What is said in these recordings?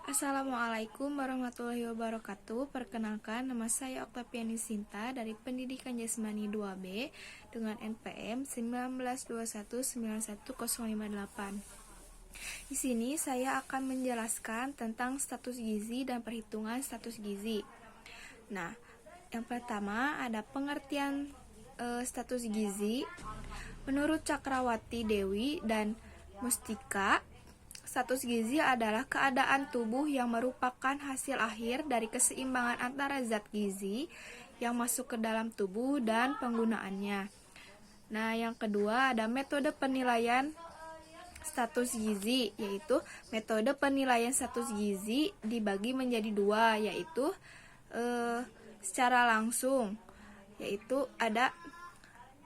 Assalamualaikum warahmatullahi wabarakatuh. Perkenalkan, nama saya Oktaviani Sinta dari Pendidikan Jasmani 2B dengan NPM 192191058. Di sini saya akan menjelaskan tentang status gizi dan perhitungan status gizi. Nah, yang pertama ada pengertian status gizi. Menurut Cakrawati Dewi dan Mustika, status gizi adalah keadaan tubuh yang merupakan hasil akhir dari keseimbangan antara zat gizi yang masuk ke dalam tubuh dan penggunaannya. Nah, yang kedua ada metode penilaian status gizi, yaitu metode penilaian status gizi dibagi menjadi dua, yaitu secara langsung, yaitu ada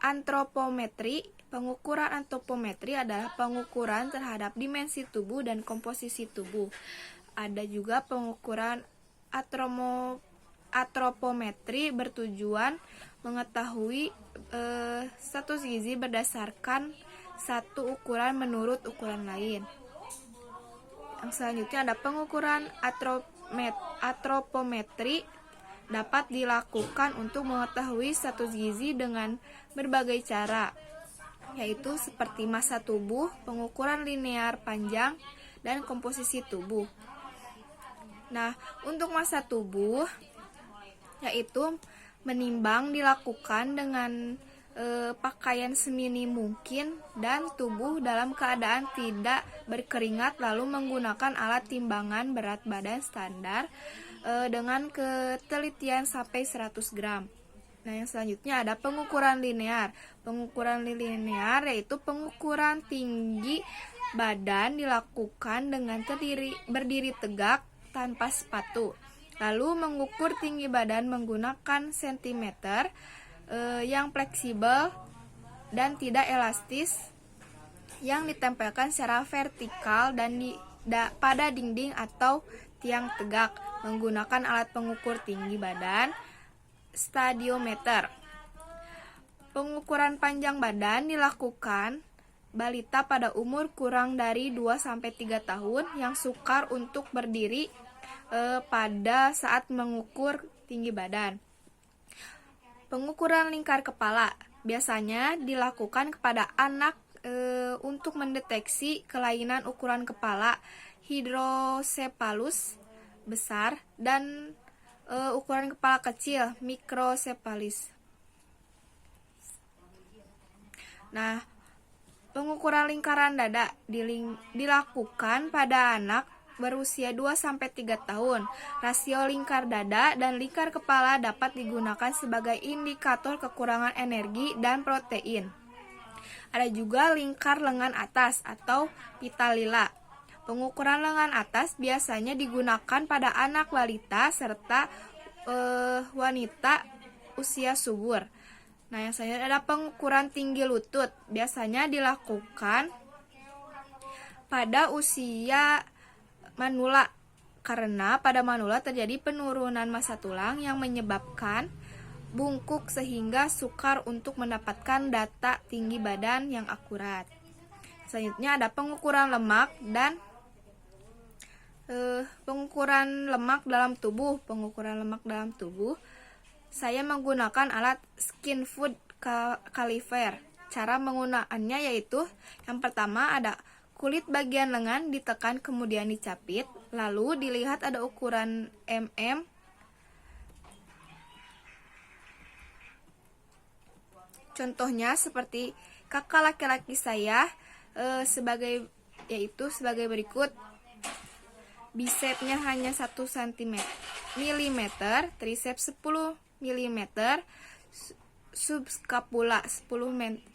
antropometri. Pengukuran antropometri adalah pengukuran terhadap dimensi tubuh dan komposisi tubuh. Ada juga pengukuran antropometri bertujuan mengetahui status gizi berdasarkan satu ukuran menurut ukuran lain. Yang selanjutnya ada pengukuran antropometri dapat dilakukan untuk mengetahui status gizi dengan berbagai cara, yaitu seperti massa tubuh, pengukuran linear panjang, dan komposisi tubuh. Nah, untuk massa tubuh, yaitu menimbang dilakukan dengan pakaian seminim mungkin dan tubuh dalam keadaan tidak berkeringat, lalu menggunakan alat timbangan berat badan standar dengan ketelitian sampai 100 gram. Nah, yang selanjutnya ada pengukuran linear. Pengukuran linear yaitu pengukuran tinggi badan dilakukan dengan berdiri tegak tanpa sepatu. Lalu mengukur tinggi badan menggunakan sentimeter yang fleksibel dan tidak elastis yang ditempelkan secara vertikal dan pada dinding atau tiang tegak menggunakan alat pengukur tinggi badan stadiometer. Pengukuran panjang badan dilakukan balita pada umur kurang dari 2-3 tahun yang sukar untuk berdiri pada saat mengukur tinggi badan. Pengukuran lingkar kepala biasanya dilakukan kepada anak untuk mendeteksi kelainan ukuran kepala, hidrosepalus besar, dan ukuran kepala kecil, mikrosefalis. Nah, pengukuran lingkaran dada dilakukan pada anak berusia 2-3 tahun. Rasio lingkar dada dan lingkar kepala dapat digunakan sebagai indikator kekurangan energi dan protein. Ada juga lingkar lengan atas atau pita lila. Pengukuran lengan atas biasanya digunakan pada anak balita serta wanita usia subur. Nah, yang selanjutnya ada pengukuran tinggi lutut. Biasanya dilakukan pada usia manula karena pada manula terjadi penurunan massa tulang yang menyebabkan bungkuk sehingga sukar untuk mendapatkan data tinggi badan yang akurat. Selanjutnya ada pengukuran lemak dan pengukuran lemak dalam tubuh. Pengukuran lemak dalam tubuh saya menggunakan alat skin food caliper. Cara penggunaannya yaitu yang pertama ada kulit bagian lengan ditekan kemudian dicapit, lalu dilihat ada ukuran mm. Contohnya seperti kakak laki-laki saya sebagai berikut. Bisepsnya hanya 1 cm, triceps 10 mm, subscapula 10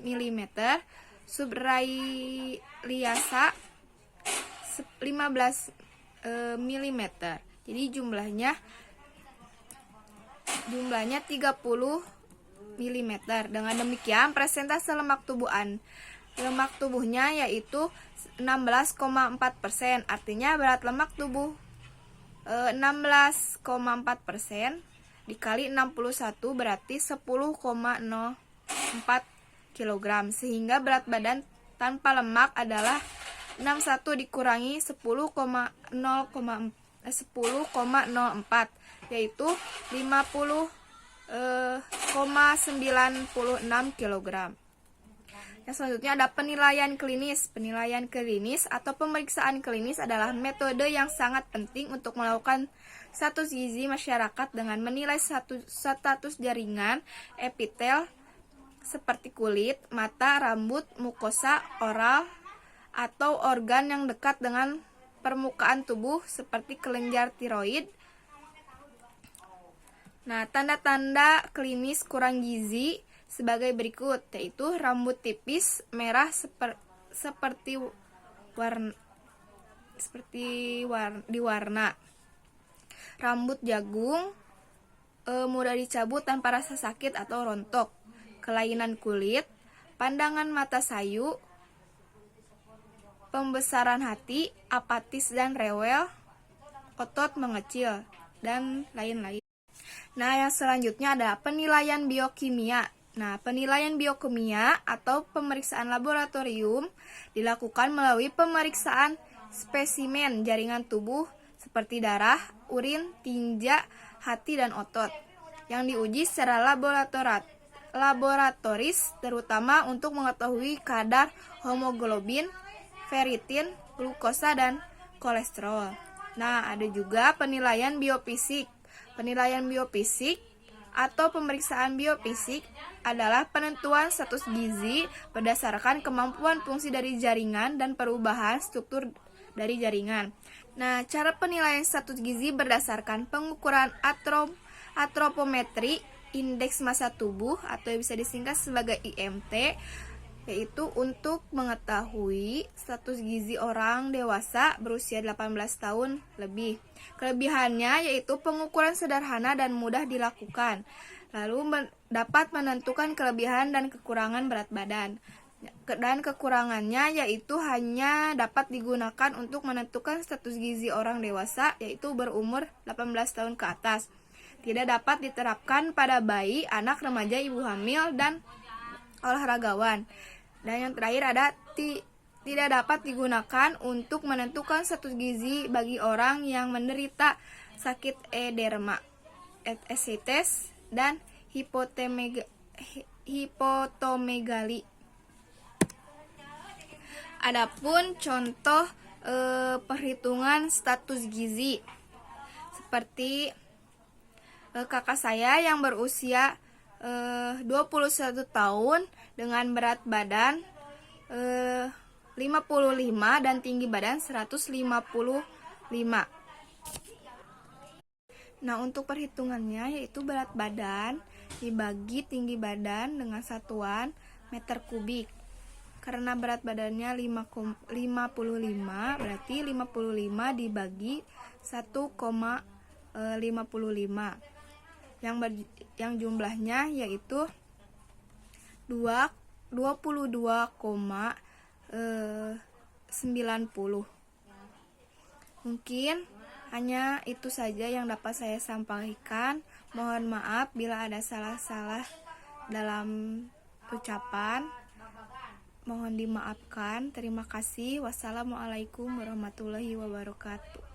mm, subrailiasa 15 mm. Jadi jumlahnya 30 mm. Dengan demikian presentase lemak tubuhnya yaitu 16,4%. Artinya berat lemak tubuh 16,4% dikali 61 berarti 10,04 kg. Sehingga berat badan tanpa lemak adalah 61 dikurangi 10,04 10,04 yaitu 50,96 kg. Yang selanjutnya ada penilaian klinis. Penilaian klinis atau pemeriksaan klinis adalah metode yang sangat penting untuk melakukan status gizi masyarakat dengan menilai status jaringan epitel seperti kulit, mata, rambut, mukosa, oral, atau organ yang dekat dengan permukaan tubuh seperti kelenjar tiroid. Nah, tanda-tanda klinis kurang gizi sebagai berikut, yaitu rambut tipis, merah seperti warna, rambut jagung, mudah dicabut tanpa rasa sakit atau rontok, kelainan kulit, pandangan mata sayu, pembesaran hati, apatis dan rewel, otot mengecil, dan lain-lain. Nah, yang selanjutnya adalah penilaian biokimia. Nah, penilaian biokimia atau pemeriksaan laboratorium dilakukan melalui pemeriksaan spesimen jaringan tubuh seperti darah, urin, tinja, hati, dan otot yang diuji secara laboratoris terutama untuk mengetahui kadar hemoglobin, ferritin, glukosa, dan kolesterol. Nah, ada juga penilaian biofisik. Penilaian biofisik atau pemeriksaan biofisik adalah penentuan status gizi berdasarkan kemampuan fungsi dari jaringan dan perubahan struktur dari jaringan. Nah, cara penilaian status gizi berdasarkan pengukuran antropometri, indeks massa tubuh atau yang bisa disingkat sebagai IMT, yaitu untuk mengetahui status gizi orang dewasa berusia 18 tahun lebih. Kelebihannya yaitu pengukuran sederhana dan mudah dilakukan, lalu dapat menentukan kelebihan dan kekurangan berat badan. Dan kekurangannya yaitu hanya dapat digunakan untuk menentukan status gizi orang dewasa, yaitu berumur 18 tahun ke atas. Tidak dapat diterapkan pada bayi, anak, remaja, ibu hamil, dan olahragawan. Dan yang terakhir ada tidak dapat digunakan untuk menentukan status gizi bagi orang yang menderita sakit ederma, ascites, dan hipotomegali. Adapun contoh perhitungan status gizi seperti kakak saya yang berusia 21 tahun dengan berat badan 55 dan tinggi badan 155. Nah, untuk perhitungannya yaitu berat badan dibagi tinggi badan dengan satuan meter kubik. Karena berat badannya 55, berarti 55 dibagi 1,55. Yang jumlahnya yaitu 22,90. Mungkin hanya itu saja yang dapat saya sampaikan. Mohon maaf bila ada salah-salah dalam ucapan. Mohon dimaafkan. Terima kasih. Wassalamualaikum warahmatullahi wabarakatuh.